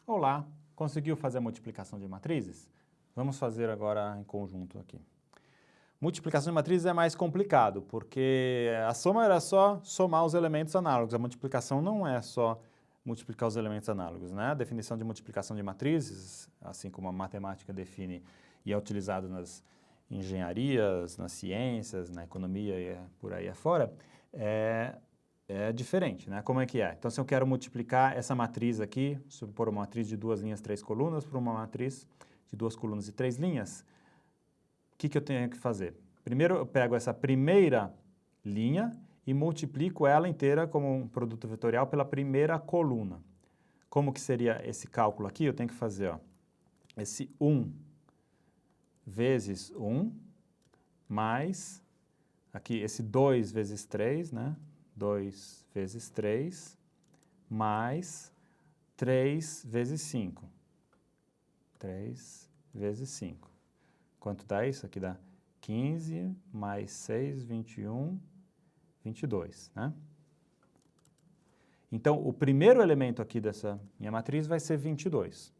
Olá, conseguiu fazer a multiplicação de matrizes? Vamos fazer agora em conjunto aqui. Multiplicação de matrizes é mais complicado, porque a soma era só somar os elementos análogos. A multiplicação não é só multiplicar os elementos análogos, né? A definição de multiplicação de matrizes, assim como a matemática define e é utilizado nas engenharias, nas ciências, na economia e por aí afora, é diferente, né? Como é que é? Então, se eu quero multiplicar essa matriz aqui, supor uma matriz de 2 linhas, 3 colunas, por uma matriz de 2 colunas e 3 linhas, o que eu tenho que fazer? Primeiro, eu pego essa primeira linha e multiplico ela inteira como um produto vetorial pela primeira coluna. Como que seria esse cálculo aqui? Eu tenho que fazer, ó, esse 1 vezes 1, mais, aqui, esse 2 vezes 3, né? 2 vezes 3, mais 3 vezes 5. 3 vezes 5. Quanto dá isso? Aqui dá 15, mais 6, 21, 22, né? Então, o primeiro elemento aqui dessa minha matriz vai ser 22.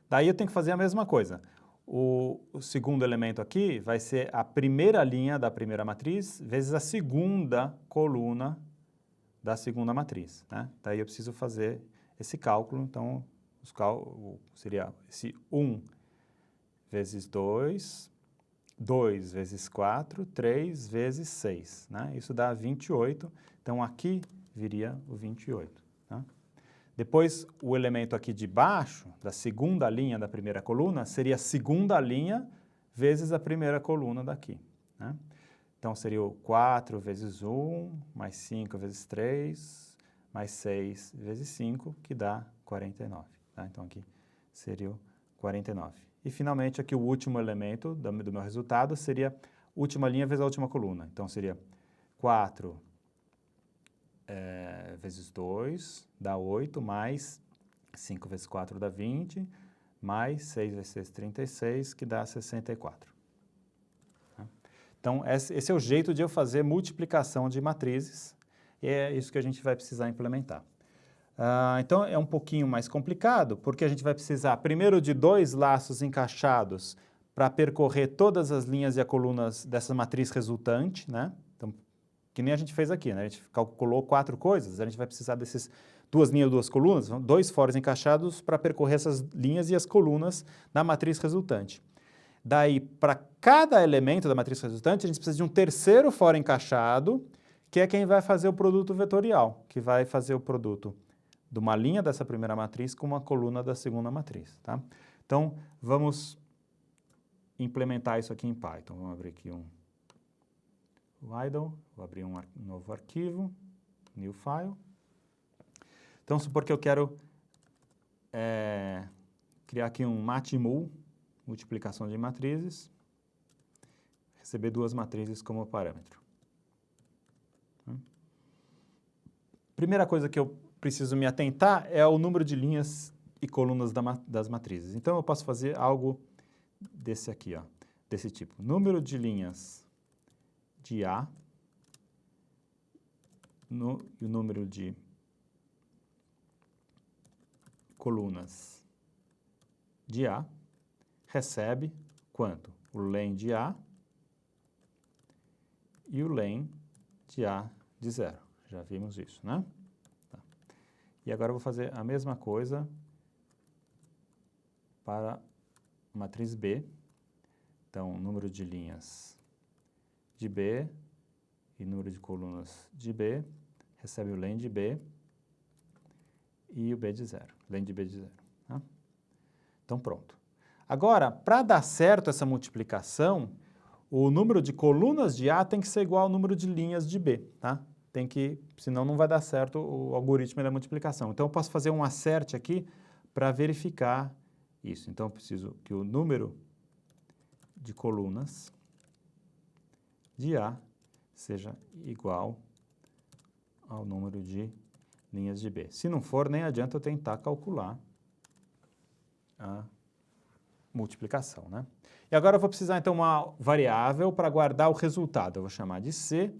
Daí eu tenho que fazer a mesma coisa. O segundo elemento aqui vai ser a primeira linha da primeira matriz vezes a segunda coluna da segunda matriz, né? Daí eu preciso fazer esse cálculo, então seria esse 1 vezes 2, 2 vezes 4, 3 vezes 6, né? Isso dá 28, então aqui viria o 28, tá? Depois, o elemento aqui de baixo, da segunda linha da primeira coluna, seria a segunda linha vezes a primeira coluna daqui, né? Então, seria o 4 vezes 1, mais 5 vezes 3, mais 6 vezes 5, que dá 49, tá? Então, aqui seria o 49. E, finalmente, aqui o último elemento do meu resultado seria a última linha vezes a última coluna. Então, seria 4 vezes 2 dá 8, mais 5 vezes 4 dá 20, mais 6 vezes 6, 36, que dá 64. Então, esse é o jeito de eu fazer multiplicação de matrizes, e é isso que a gente vai precisar implementar. Então, é um pouquinho mais complicado, porque a gente vai precisar, primeiro, de 2 laços encaixados para percorrer todas as linhas e as colunas dessa matriz resultante, né? Então, que nem a gente fez aqui, né? A gente calculou 4 coisas, a gente vai precisar desses 2 linhas e 2 colunas, 2 foros encaixados para percorrer essas linhas e as colunas na matriz resultante. Daí, para cada elemento da matriz resultante, a gente precisa de um terceiro foro encaixado, que é quem vai fazer o produto vetorial, que vai fazer o produto de uma linha dessa primeira matriz com uma coluna da segunda matriz, tá? Então, vamos implementar isso aqui em Python. Vamos abrir aqui um idle, vou abrir um novo arquivo, new file. Então, supor que eu quero criar aqui um matmul, multiplicação de matrizes, receber 2 matrizes como parâmetro. Primeira coisa que eu preciso me atentar é o número de linhas e colunas das matrizes. Então, eu posso fazer algo desse aqui, ó, desse tipo. Número de linhas de A e o número de colunas de A recebe quanto? O len de A e o len de A de 0. Já vimos isso, né? Tá. E agora eu vou fazer a mesma coisa para a matriz B. Então, número de linhas de B e número de colunas de B recebe o len de B e o B de 0, len de B de 0. Tá? Então, pronto. Agora, para dar certo essa multiplicação, o número de colunas de A tem que ser igual ao número de linhas de B, tá? Senão não vai dar certo o algoritmo da multiplicação. Então, eu posso fazer um acerte aqui para verificar isso. Então, eu preciso que o número de colunas de A seja igual ao número de linhas de B. Se não for, nem adianta eu tentar calcular a multiplicação, né? E agora eu vou precisar, então, uma variável para guardar o resultado. Eu vou chamar de C.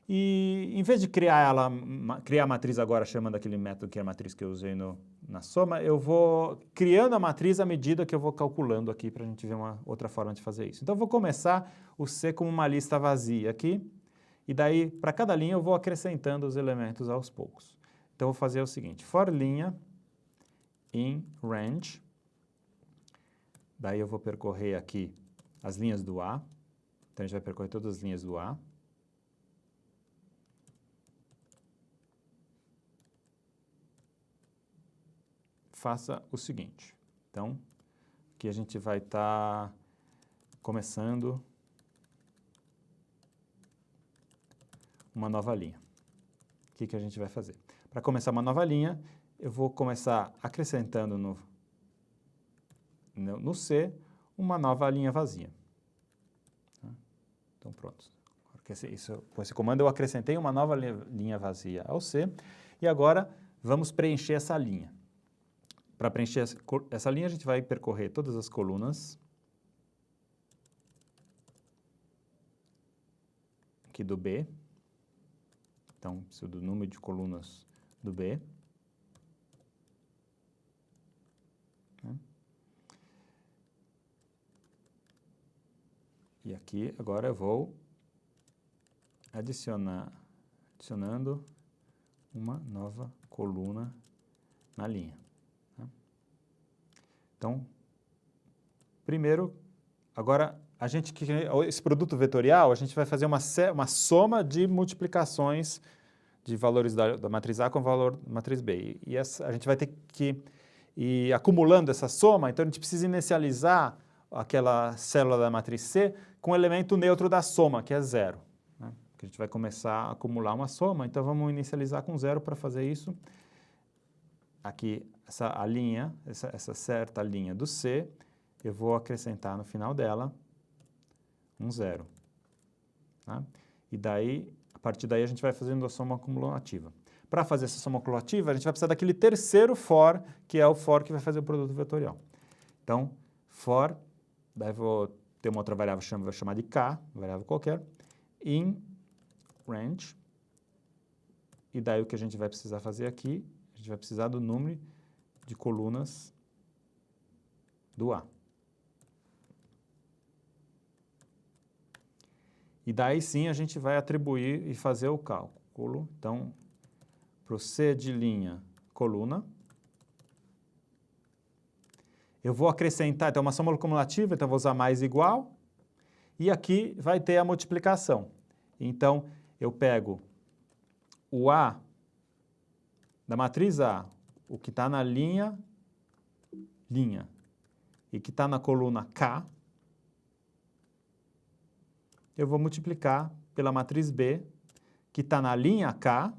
E, em vez de criar a matriz agora chamando aquele método que é a matriz que eu usei no na soma, eu vou criando a matriz à medida que eu vou calculando aqui, para a gente ver uma outra forma de fazer isso. Então, eu vou começar o C como uma lista vazia aqui, e daí, para cada linha, eu vou acrescentando os elementos aos poucos. Então, eu vou fazer o seguinte, for linha in range, daí eu vou percorrer aqui as linhas do A, então a gente vai percorrer todas as linhas do A. Faça o seguinte, então, aqui a gente vai estar começando uma nova linha. O que a gente vai fazer? Para começar uma nova linha, eu vou começar acrescentando no C uma nova linha vazia. Então, pronto. Com esse comando eu acrescentei uma nova linha vazia ao C, e agora vamos preencher essa linha. Para preencher essa linha, a gente vai percorrer todas as colunas aqui do B. Então, preciso do número de colunas do B. E aqui, agora eu vou adicionando uma nova coluna na linha. Então, primeiro, agora, esse produto vetorial, a gente vai fazer uma soma de multiplicações de valores da matriz A com o valor da matriz B. E a gente vai ter que ir acumulando essa soma, então a gente precisa inicializar aquela célula da matriz C com o elemento neutro da soma, que é 0. Né? A gente vai começar a acumular uma soma, então vamos inicializar com 0 para fazer isso. Aqui, essa certa linha do C, eu vou acrescentar no final dela um 0. Tá? E daí, a partir daí, a gente vai fazendo a soma acumulativa. Para fazer essa soma acumulativa, a gente vai precisar daquele terceiro for, que é o for que vai fazer o produto vetorial. Então, for, daí vou ter uma outra variável, vou chamar de k, variável qualquer, in range, e daí o que a gente vai precisar fazer aqui, a gente vai precisar do número de colunas do A. E daí sim a gente vai atribuir e fazer o cálculo. Então, para o C de linha coluna, eu vou acrescentar, então uma soma acumulativa, então eu vou usar mais igual, e aqui vai ter a multiplicação. Então, eu pego o A da matriz A, o que está na linha, e que está na coluna K, eu vou multiplicar pela matriz B, que está na linha K,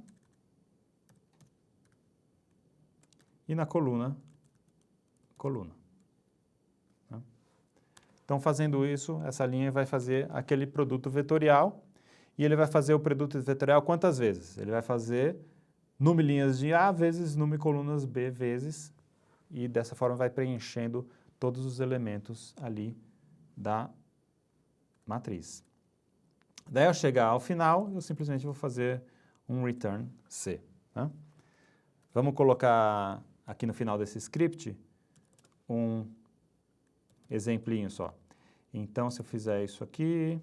e na coluna. Tá? Então, fazendo isso, essa linha vai fazer aquele produto vetorial, e ele vai fazer o produto vetorial quantas vezes? Ele vai fazer número linhas de A vezes número colunas B vezes, e dessa forma vai preenchendo todos os elementos ali da matriz. Daí, ao chegar ao final, eu simplesmente vou fazer um return C. Tá? Vamos colocar aqui no final desse script um exemplinho só. Então, se eu fizer isso aqui,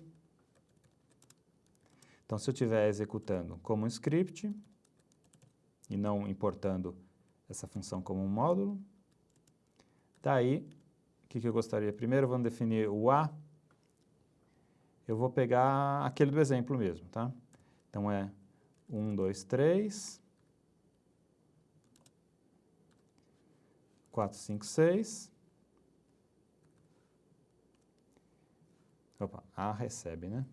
então se eu estiver executando como um script e não importando essa função como um módulo, daí, o que eu gostaria? Primeiro, vamos definir o A. Eu vou pegar aquele do exemplo mesmo, tá? Então, é 1, 2, 3, 4, 5, 6. Opa, A recebe, né?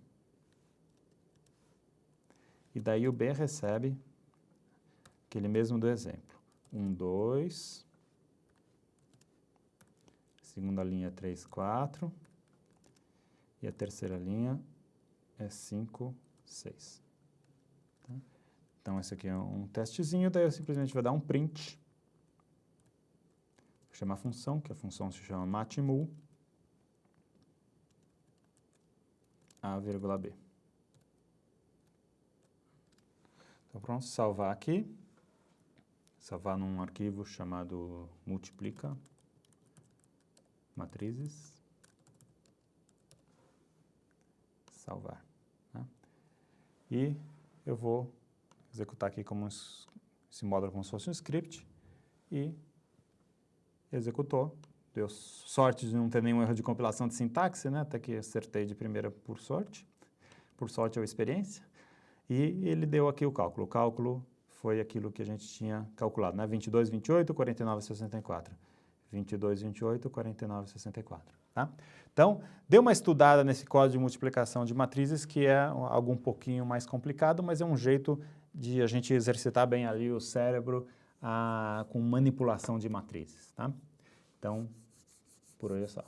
E daí o B recebe aquele mesmo do exemplo. 1, 2. Segunda linha é 3, 4. E a terceira linha é 5, 6. Tá? Então, esse aqui é um testezinho, daí eu simplesmente vou dar um print. Vou chamar a função, que a função se chama matmul, A, B. Então, pronto, salvar aqui. salvar num arquivo chamado multiplica matrizes, salvar. Né? E eu vou executar aqui como esse módulo como se fosse um script e executou. Deu sorte de não ter nenhum erro de compilação de sintaxe, né? Até que acertei de primeira por sorte. Por sorte ou experiência. E ele deu aqui o cálculo. O cálculo foi aquilo que a gente tinha calculado, né? 22, 28, 49, 64. 22, 28, 49, 64. Tá? Então, dê uma estudada nesse código de multiplicação de matrizes, que é algo um pouquinho mais complicado, mas é um jeito de a gente exercitar bem ali o cérebro com manipulação de matrizes. Tá? Então, por hoje é só.